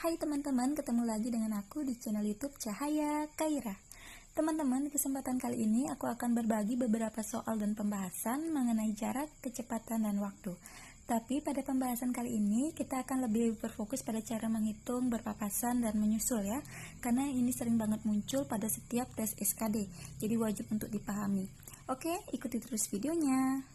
Hai teman-teman, ketemu lagi dengan aku di channel YouTube Cahaya Kaira. Teman-teman, di kesempatan kali ini aku akan berbagi beberapa soal dan pembahasan mengenai jarak, kecepatan, dan waktu. Tapi pada pembahasan kali ini kita akan lebih berfokus pada cara menghitung, berpapasan, dan menyusul ya. Karena ini sering banget muncul pada setiap tes SKD, jadi wajib untuk dipahami. Oke, ikuti terus videonya.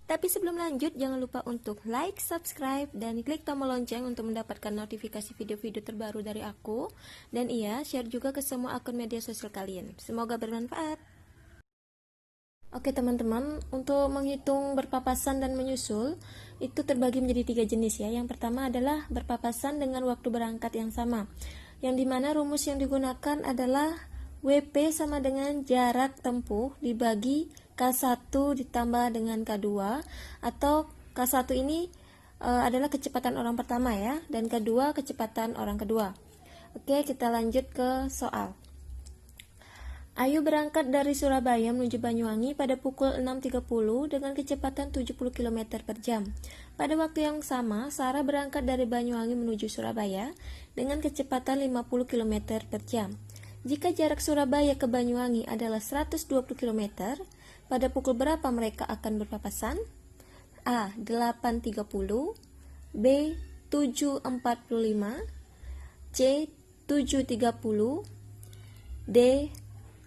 Tapi sebelum lanjut, jangan lupa untuk like, subscribe, dan klik tombol lonceng untuk mendapatkan notifikasi video-video terbaru dari aku. Dan iya, share juga ke semua akun media sosial kalian. Semoga bermanfaat. Oke teman-teman, untuk menghitung berpapasan dan menyusul, itu terbagi menjadi 3 jenis ya. Yang pertama adalah berpapasan dengan waktu berangkat yang sama. Yang dimana rumus yang digunakan adalah WP sama dengan jarak tempuh dibagi K1 ditambah dengan K2, atau K1 ini adalah kecepatan orang pertama ya, dan K2 kecepatan orang kedua. Oke, kita lanjut ke soal. Ayu berangkat dari Surabaya menuju Banyuwangi pada pukul 6.30 dengan kecepatan 70 km per jam. Pada waktu yang sama, Sarah berangkat dari Banyuwangi menuju Surabaya dengan kecepatan 50 km per jam. Jika jarak Surabaya ke Banyuwangi adalah 120 km, pada pukul berapa mereka akan berpapasan? A. 8.30, B. 7.45, C. 7.30, D.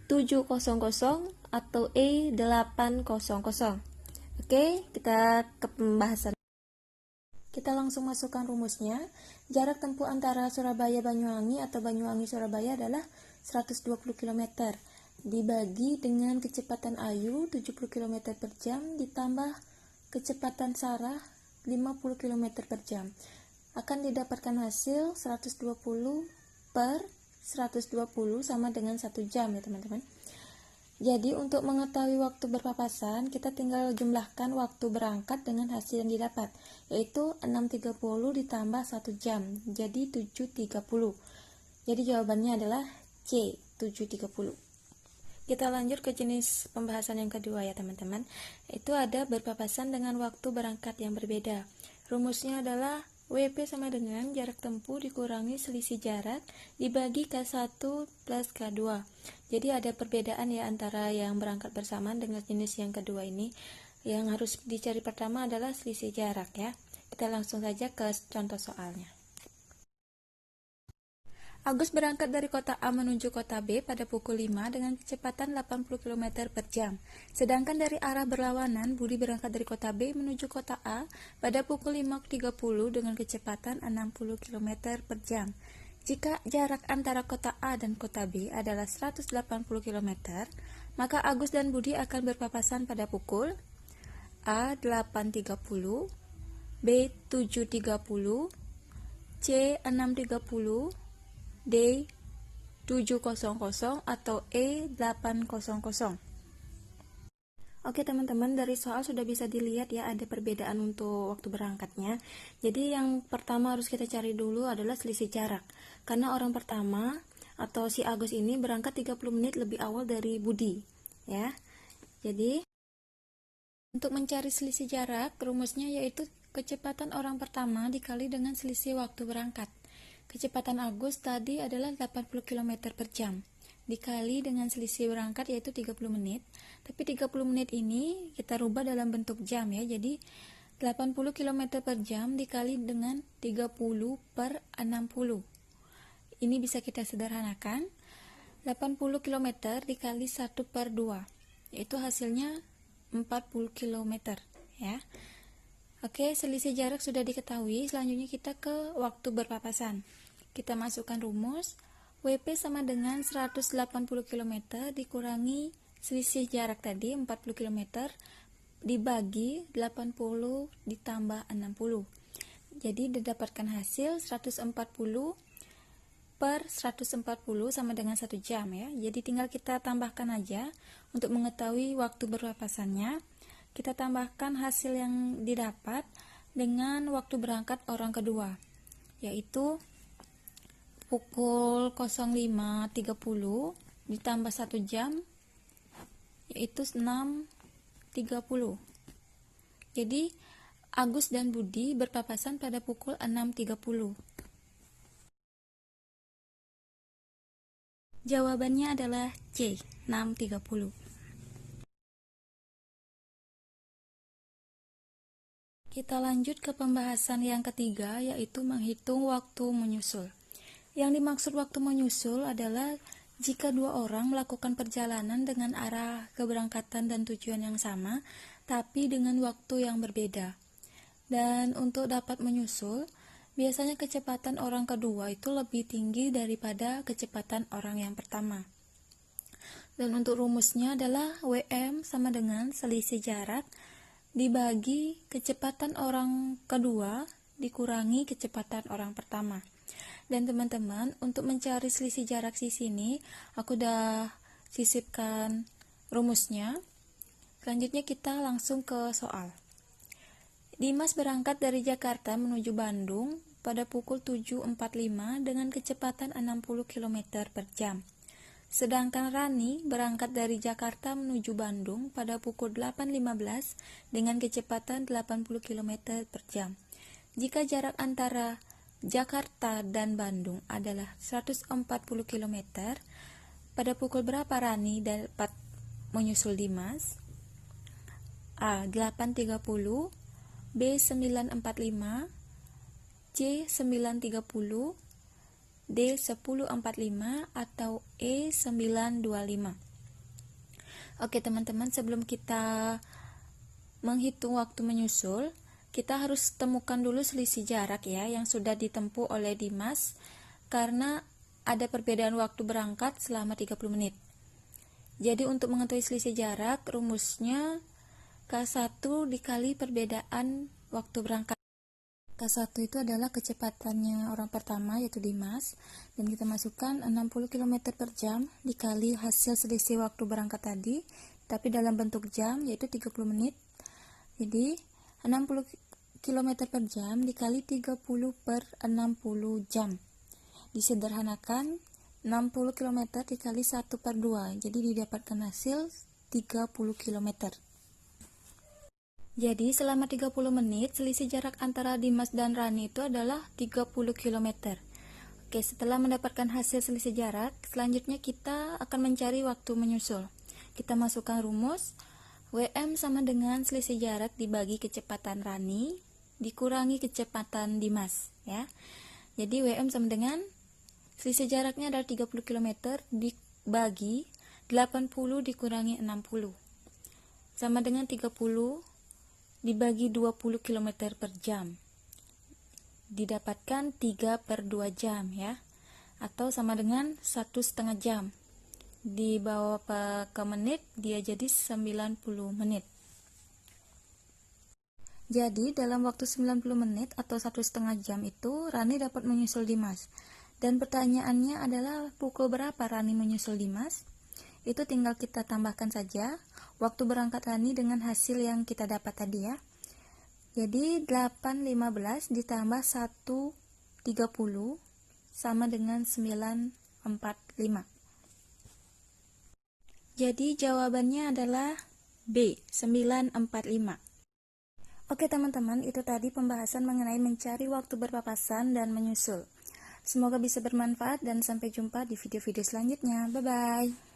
7.00, atau E. 8.00. Oke, kita ke pembahasan. Kita langsung masukkan rumusnya. Jarak tempuh antara Surabaya Banyuwangi atau Banyuwangi Surabaya adalah 120 km dibagi dengan kecepatan Ayu 70 km per jam ditambah kecepatan Sarah 50 km per jam. Akan didapatkan hasil 120 per 120 sama dengan 1 jam ya teman-teman. Jadi untuk mengetahui waktu berpapasan, kita tinggal jumlahkan waktu berangkat dengan hasil yang didapat, yaitu 6.30 ditambah 1 jam, jadi 7.30. Jadi jawabannya adalah C, 7.30. Kita lanjut ke jenis pembahasan yang kedua ya teman-teman. Itu ada berpapasan dengan waktu berangkat yang berbeda. Rumusnya adalah WP sama dengan jarak tempuh dikurangi selisih jarak dibagi K1 plus K2. Jadi ada perbedaan ya antara yang berangkat bersamaan dengan jenis yang kedua ini. Yang harus dicari pertama adalah selisih jarak ya. Kita langsung saja ke contoh soalnya. Agus berangkat dari kota A menuju kota B pada pukul 5 dengan kecepatan 80 km per jam. Sedangkan dari arah berlawanan, Budi berangkat dari kota B menuju kota A pada pukul 5.30 dengan kecepatan 60 km per jam. Jika jarak antara kota A dan kota B adalah 180 km, maka Agus dan Budi akan berpapasan pada pukul A 8.30, B 7.30, C 6.30, D 7.00, atau E 8.00. Oke teman-teman, dari soal sudah bisa dilihat ya ada perbedaan untuk waktu berangkatnya. Jadi yang pertama harus kita cari dulu adalah selisih jarak. Karena orang pertama atau si Agus ini berangkat 30 menit lebih awal dari Budi ya. Jadi untuk mencari selisih jarak, rumusnya yaitu kecepatan orang pertama dikali dengan selisih waktu berangkat. Kecepatan Agus tadi adalah 80 km per jam dikali dengan selisih berangkat yaitu 30 menit. Tapi 30 menit ini kita rubah dalam bentuk jam ya. Jadi 80 km per jam dikali dengan 30 per 60. Ini bisa kita sederhanakan. 80 km dikali 1 per 2, yaitu hasilnya 40 km ya. Oke, selisih jarak sudah diketahui. Selanjutnya kita ke waktu berpapasan. Kita masukkan rumus. WP sama dengan 180 km dikurangi selisih jarak tadi 40 km dibagi 80 ditambah 60. Jadi didapatkan hasil 140 per 140 sama dengan 1 jam ya. Jadi tinggal kita tambahkan aja untuk mengetahui waktu berpapasannya. Kita tambahkan hasil yang didapat dengan waktu berangkat orang kedua, yaitu pukul 05.30 ditambah 1 jam, yaitu 6 6.30. Jadi Agus dan Budi berpapasan pada pukul 6.30. Jawabannya adalah C, 6.30. Kita lanjut ke pembahasan yang ketiga, yaitu menghitung waktu menyusul. Yang dimaksud waktu menyusul adalah jika dua orang melakukan perjalanan dengan arah keberangkatan dan tujuan yang sama, tapi dengan waktu yang berbeda. Dan untuk dapat menyusul, biasanya kecepatan orang kedua itu lebih tinggi daripada kecepatan orang yang pertama. Dan untuk rumusnya adalah WM sama dengan selisih jarak dibagi kecepatan orang kedua dikurangi kecepatan orang pertama. Dan teman-teman, untuk mencari selisih jarak di sini, aku udah sisipkan rumusnya. Selanjutnya kita langsung ke soal. Dimas berangkat dari Jakarta menuju Bandung pada pukul 7.45 dengan kecepatan 60 km per jam. Sedangkan Rani berangkat dari Jakarta menuju Bandung pada pukul 8.15 dengan kecepatan 80 km per jam. Jika jarak antara Jakarta dan Bandung adalah 140 km, pada pukul berapa Rani dapat menyusul Dimas? A. 8.30, B. 9.45, C. 9.30, D. 10.45, atau E. 9.25. Oke teman-teman, sebelum kita menghitung waktu menyusul, kita harus temukan dulu selisih jarak ya yang sudah ditempuh oleh Dimas, karena ada perbedaan waktu berangkat selama 30 menit. Jadi untuk mengetahui selisih jarak, rumusnya K1 dikali perbedaan waktu berangkat. K1 itu adalah kecepatannya orang pertama, yaitu Dimas, dan kita masukkan 60 km per jam dikali hasil selisih waktu berangkat tadi, tapi dalam bentuk jam, yaitu 30 menit. Jadi 60 km per jam dikali 30 per 60 jam. Disederhanakan, 60 km dikali 1 per 2, jadi didapatkan hasil 30 km. Jadi selama 30 menit selisih jarak antara Dimas dan Rani itu adalah 30 km. Oke, setelah mendapatkan hasil selisih jarak, selanjutnya kita akan mencari waktu menyusul. Kita masukkan rumus WM sama dengan selisih jarak dibagi kecepatan Rani dikurangi kecepatan Dimas ya. Jadi WM sama dengan selisih jaraknya adalah 30 km dibagi 80 dikurangi 60 sama dengan 30 dibagi 20 km per jam, didapatkan 3 per 2 jam ya, atau sama dengan 1,5 jam. Dibawa ke menit, dia jadi 90 menit. Jadi dalam waktu 90 menit atau 1,5 jam itu Rani dapat menyusul Dimas. Dan pertanyaannya adalah pukul berapa Rani menyusul Dimas? Itu tinggal kita tambahkan saja waktu berangkat Rani dengan hasil yang kita dapat tadi ya. Jadi 8.15 ditambah 1.30 sama dengan 9.45. Jadi jawabannya adalah B, 9.45. Oke teman-teman, itu tadi pembahasan mengenai mencari waktu berpapasan dan menyusul. Semoga bisa bermanfaat dan sampai jumpa di video-video selanjutnya. Bye-bye.